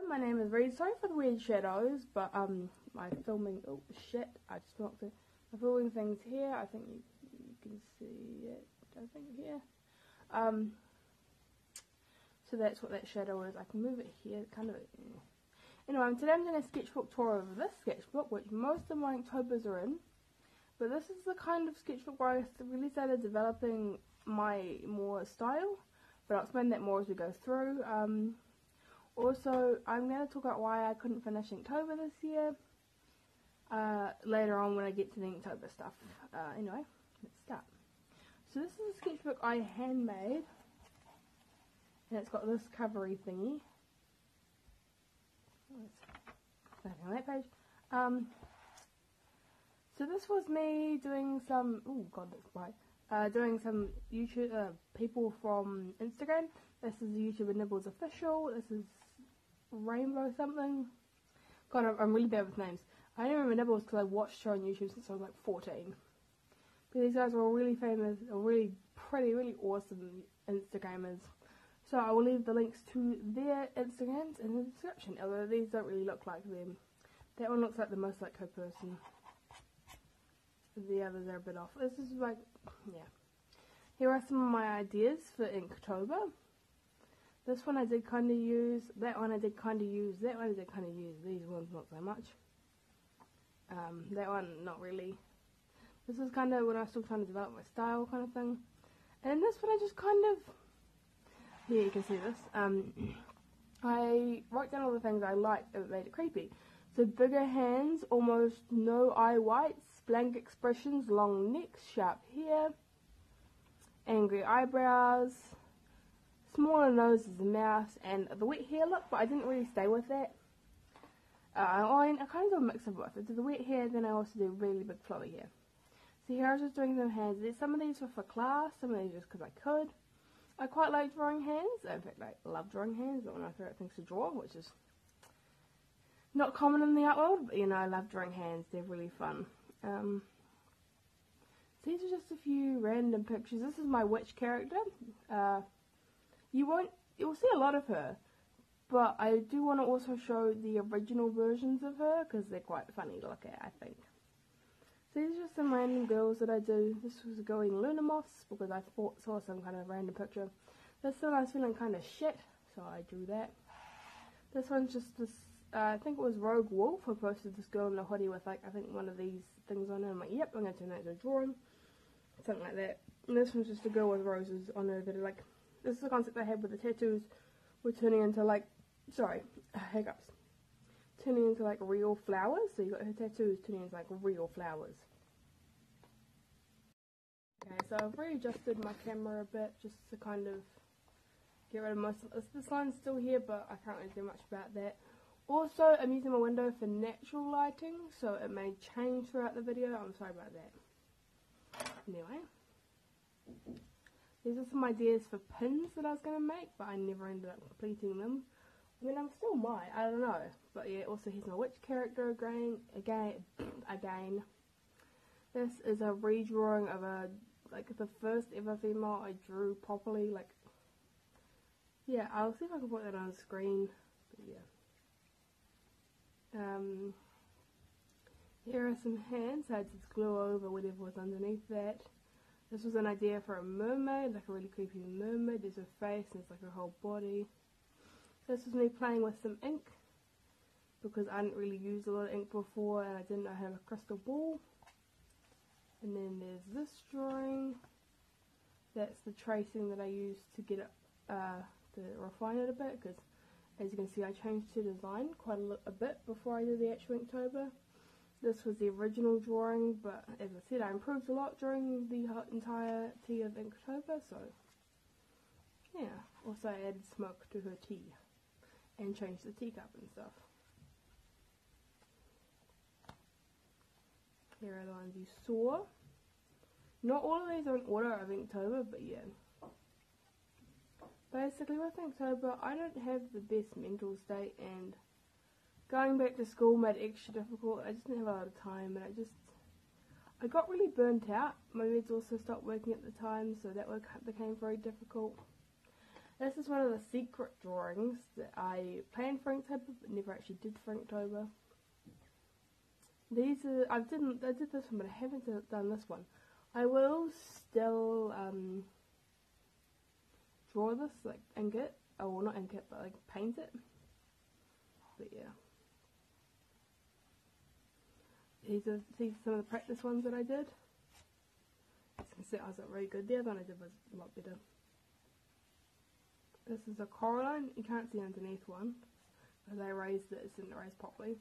my name is Reid. Sorry for the weird shadows, but my filming, oh shit, I just knocked it. My filming thing's here, I think you can see it, I think here. So that's what that shadow is. I can move it here, kind of. Anyway, today I'm doing a sketchbook tour of this sketchbook, which most of my Inktober's are in. But this is the kind of sketchbook where I really started developing my more style, but I'll explain that more as we go through. Also, I'm going to talk about why I couldn't finish Inktober this year, later on when I get to the Inktober stuff. Anyway, let's start. So this is a sketchbook I handmade, and it's got this covery thingy. Nothing on that page. So this was me doing some, oh god that's bright, doing some YouTube, people from Instagram. This is the YouTuber Nibbles Official, this is Rainbow something. God, I'm really bad with names. I don't remember Nibbles because I watched her on YouTube since I was like 14. But these guys are all really famous, really pretty, really awesome Instagrammers. So I will leave the links to their Instagrams in the description, although these don't really look like them. That one looks like the most like her person. The others are a bit off. This is like, yeah. Here are some of my ideas for Inktober. This one I did kind of use, that one I did kind of use, that one I did kind of use, these ones not so much. That one not really. This is kind of when I was still trying to develop my style kind of thing. And this one I just kind of, yeah, you can see this. I wrote down all the things I liked that made it creepy. So bigger hands, almost no eye whites, blank expressions, long necks, sharp hair, angry eyebrows, smaller noses and mouths, and the wet hair look, but I didn't really stay with that. I kind of do a mix of both. I do the wet hair, then I also do really big flowy hair. So here I was just doing some hands. Some of these were for class, some of these just because I could. I quite like drawing hands. In fact, I love drawing hands. It's one of my favourite things to draw, which is not common in the art world, but you know, I love drawing hands. They're really fun. These are just a few random pictures. This is my witch character. You'll see a lot of her, but I do want to also show the original versions of her because they're quite funny to look at, I think. So these are just some random girls that I do. This was a girl in Luna Moss because I saw some kind of random picture. This one I was feeling kind of shit, so I drew that. This one's just this, I think it was Rogue Wolf who posted this girl in a hoodie with like, I think one of these things on her. I'm like, yep, I'm going to turn that into a drawing. Something like that. And this one's just a girl with roses on her that are like, this is the concept I had with the tattoos. We're turning into like, sorry, hiccups. Turning into like real flowers. So you got her tattoos turning into like real flowers. Okay, so I've readjusted my camera a bit just to kind of get rid of most of this line's still here, but I can't really do much about that. Also, I'm using my window for natural lighting, so it may change throughout the video. I'm sorry about that. Anyway, these are some ideas for pins that I was going to make, but I never ended up completing them. I mean, I still might, I don't know. But yeah, also here's my witch character again. This is a redrawing of the first ever female I drew properly, like, yeah, I'll see if I can put that on the screen, but yeah. Here are some hands. I just glue over whatever was underneath that. This was an idea for a mermaid, like a really creepy mermaid. There's her face and it's like her whole body. This was me playing with some ink because I didn't really use a lot of ink before and I didn't know how to have a crystal ball. And then there's this drawing. That's the tracing that I used to get it, to refine it a bit, because as you can see I changed the design quite a bit before I did the actual Inktober. This was the original drawing, but as I said, I improved a lot during the entirety of Inktober, so yeah. Also I added smoke to her tea and changed the teacup and stuff. Here are the ones you saw. Not all of these are in order of Inktober, but yeah. Basically with Inktober, I don't have the best mental state, and going back to school made it extra difficult. I just didn't have a lot of time, and I got really burnt out. My meds also stopped working at the time, so that became very difficult. This is one of the secret drawings that I planned for Inktober but never actually did for Inktober. These are, I did this one but I haven't done this one. I will still draw this, like ink it, oh well, not ink it but like paint it. But yeah. These are some of the practice ones that I did. As you can see, I was not very good there. The one I did was a lot better. This is a Coraline. You can't see underneath one because I erased it. It didn't erase properly.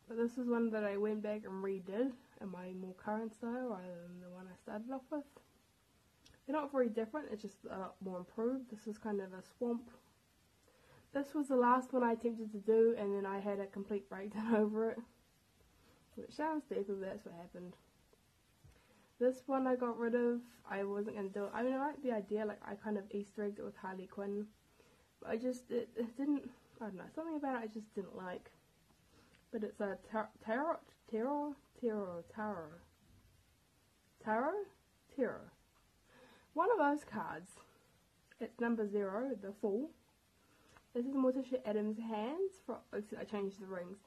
But this is one that I went back and redid in my more current style rather than the one I started off with. They're not very different. It's just a lot more improved. This is kind of a swamp. This was the last one I attempted to do, and then I had a complete breakdown over it. Which sounds stupid, but that's what happened. This one I got rid of. I wasn't going to do it. I mean, I like the idea, like I kind of Easter egged it with Harley Quinn. But I just, it didn't, I don't know, something about it I just didn't like. But it's a tarot. One of those cards. It's number 0, the Fool. This is Morticia Addams' hands. I changed the rings.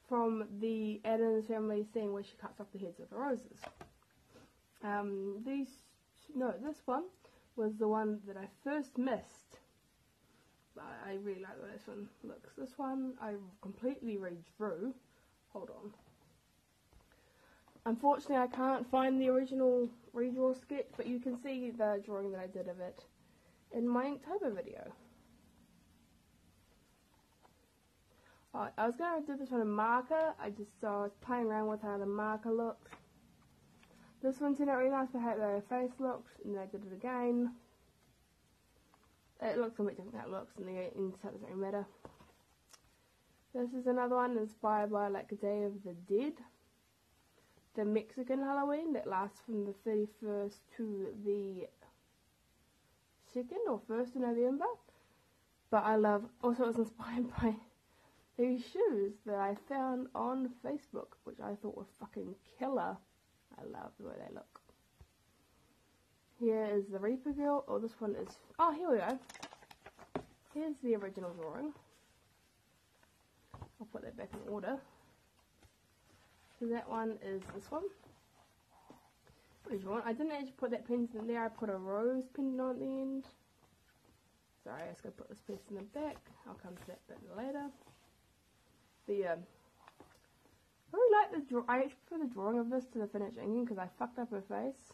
From the Addams Family scene where she cuts off the heads of the roses. This one was the one that I first missed. But I really like the way this one looks. This one I completely redrew. Hold on. Unfortunately, I can't find the original redraw sketch, but you can see the drawing that I did of it in my Inktober video. I was going to do this on a marker. I was playing around with how the marker looked. This one turned out really nice for how the face looked, and then I did it again. It looks a bit different how it looks, and the inside doesn't really matter. This is another one inspired by like Day of the Dead, the Mexican Halloween that lasts from the 31st to the 2nd or 1st of November. But I love, also it was inspired by these shoes that I found on Facebook, which I thought were fucking killer. I love the way they look. Here is the Reaper Girl. Oh, this one is... Oh, here we go. Here's the original drawing. I'll put that back in order. So that one is this one. I didn't actually put that pendant in there. I put a rose pendant on the end. Sorry, I was going to put this piece in the back. I'll come to that bit later. But yeah. I really like the I actually prefer the drawing of this to the finished inking because I fucked up her face,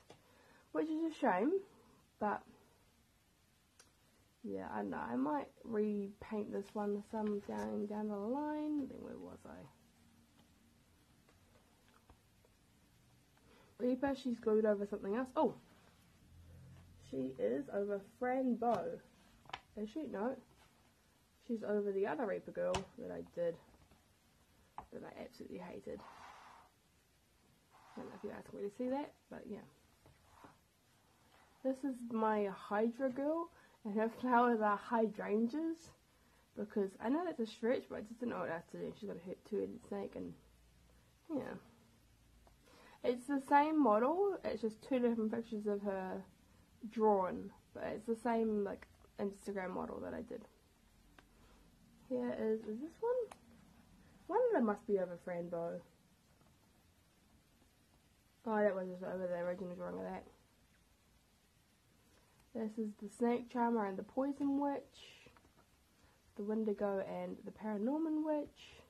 which is a shame, but yeah, I don't know, I might repaint this one some down the line. Then where was I? Reaper, she's glued over something else. Oh, she is over Fran Bow. Is she? No, she's over the other Reaper girl that I did. That I absolutely hated. I don't know if you guys can really see that, but yeah. This is my Hydra girl, and her flowers are hydrangeas, because I know that's a stretch, but I just didn't know what else to do. She's got a two-headed snake, and yeah. It's the same model, it's just two different pictures of her drawn, but it's the same like Instagram model that I did. Here is this one? One of them must be over Fran Bow. Oh, that was just over the original drawing of that. This is the Snake Charmer and the Poison Witch, the Wendigo and the Paranorman Witch.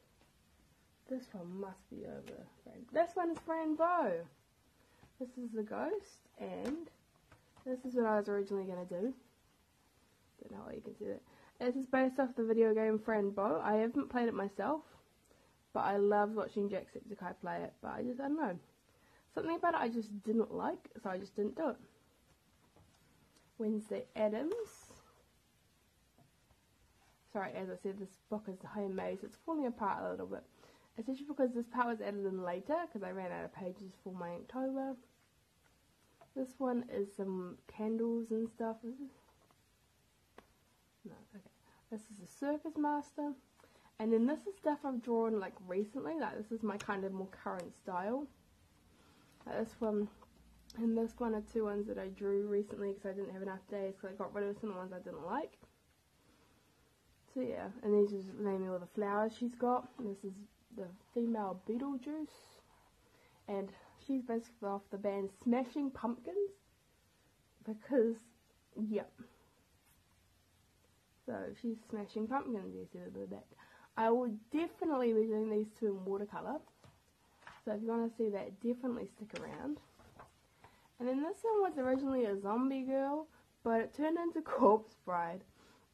This one must be over Fran. This one is Fran Bow. This is the Ghost, and this is what I was originally going to do. Don't know how you can see that. This is based off the video game Fran Bow. I haven't played it myself, but I loved watching Jacksepticeye play it, but I don't know. Something about it I just didn't like, so I just didn't do it. Wednesday Addams. Sorry, as I said, this book is homemade, so it's falling apart a little bit. It's actually because this part was added in later, because I ran out of pages for my Inktober. This one is some candles and stuff. Is this? No, okay. This is a Circus Master. And then this is stuff I've drawn like recently, like this is my kind of more current style. Like this one And this one are two ones that I drew recently because I didn't have enough days, because I got rid of some of the ones I didn't like. So yeah, and these is naming all the flowers she's got. And this is the female Beetlejuice, and she's basically off the band Smashing Pumpkins, because, yep. So she's Smashing Pumpkins, you see at the back. I will definitely be doing these two in watercolour, so if you want to see that, definitely stick around. And then this one was originally a zombie girl, but it turned into Corpse Bride.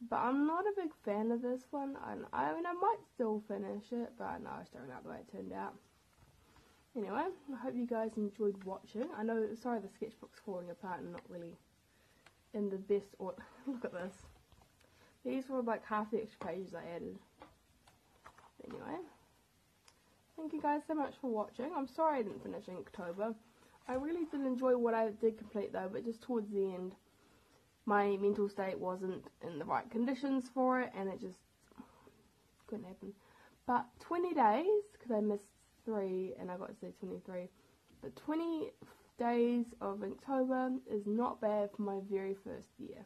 But I'm not a big fan of this one. I mean, I might still finish it, but no, I just don't like the way it turned out. Anyway, I hope you guys enjoyed watching. I know, sorry the sketchbook's falling apart and not really in the best order. Look at this. These were like half the extra pages I added. Anyway, thank you guys so much for watching. I'm sorry I didn't finish Inktober. I really did enjoy what I did complete though, but just towards the end, my mental state wasn't in the right conditions for it, and it just couldn't happen. But 20 days, because I missed 3 and I got to say 23, but 20 days of Inktober is not bad for my very first year.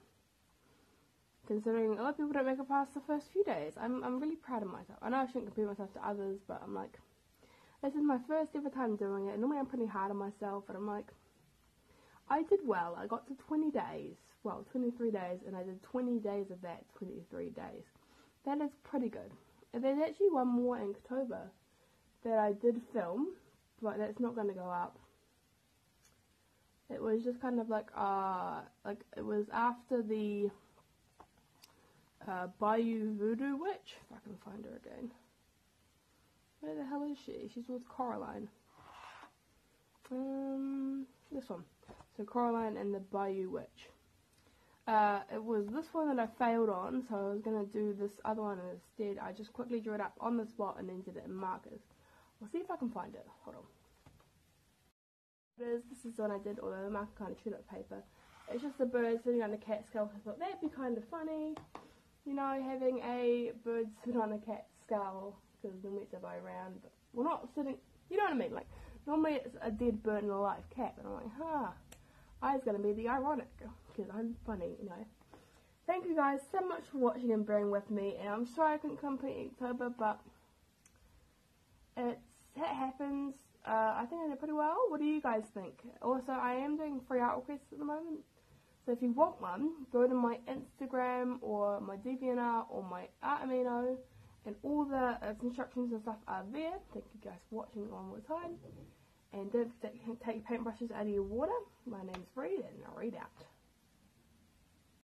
Considering a lot of people don't make it past the first few days. I'm really proud of myself. I know I shouldn't compare myself to others, but I'm like, this is my first ever time doing it. Normally I'm pretty hard on myself, but I'm like, I did well. I got to 20 days, well, 23 days, and I did 20 days of that, 23 days. That is pretty good. And there's actually one more Inktober that I did film, but that's not going to go up. It was just kind of like it was after the Bayou Voodoo Witch, if I can find her again. Where the hell is she? She's with Coraline. This one. So Coraline and the Bayou Witch. It was this one that I failed on, so I was going to do this other one instead. I just quickly drew it up on the spot and then did it in markers. We'll see if I can find it. Hold on. This is the one I did, although the marker kind of chewed up paper. It's just a bird sitting on a cat skull. I thought that'd be kind of funny, you know, having a bird sit on a cat skull, because the wets are by around, but we're not sitting, you know what I mean, like, normally it's a dead bird and a live cat, but I'm like, I was going to be the ironic, because I'm funny, you know. Thank you guys so much for watching and bearing with me, and I'm sorry I couldn't complete Inktober, but it happens. I think I did pretty well. What do you guys think? Also, I am doing free art requests at the moment, so if you want one, go to my Instagram or my DeviantArt or my Artamino, and all the instructions and stuff are there. Thank you guys for watching one more time, and don't forget to take your paintbrushes out of your water. My name's Reid, and I'll read out.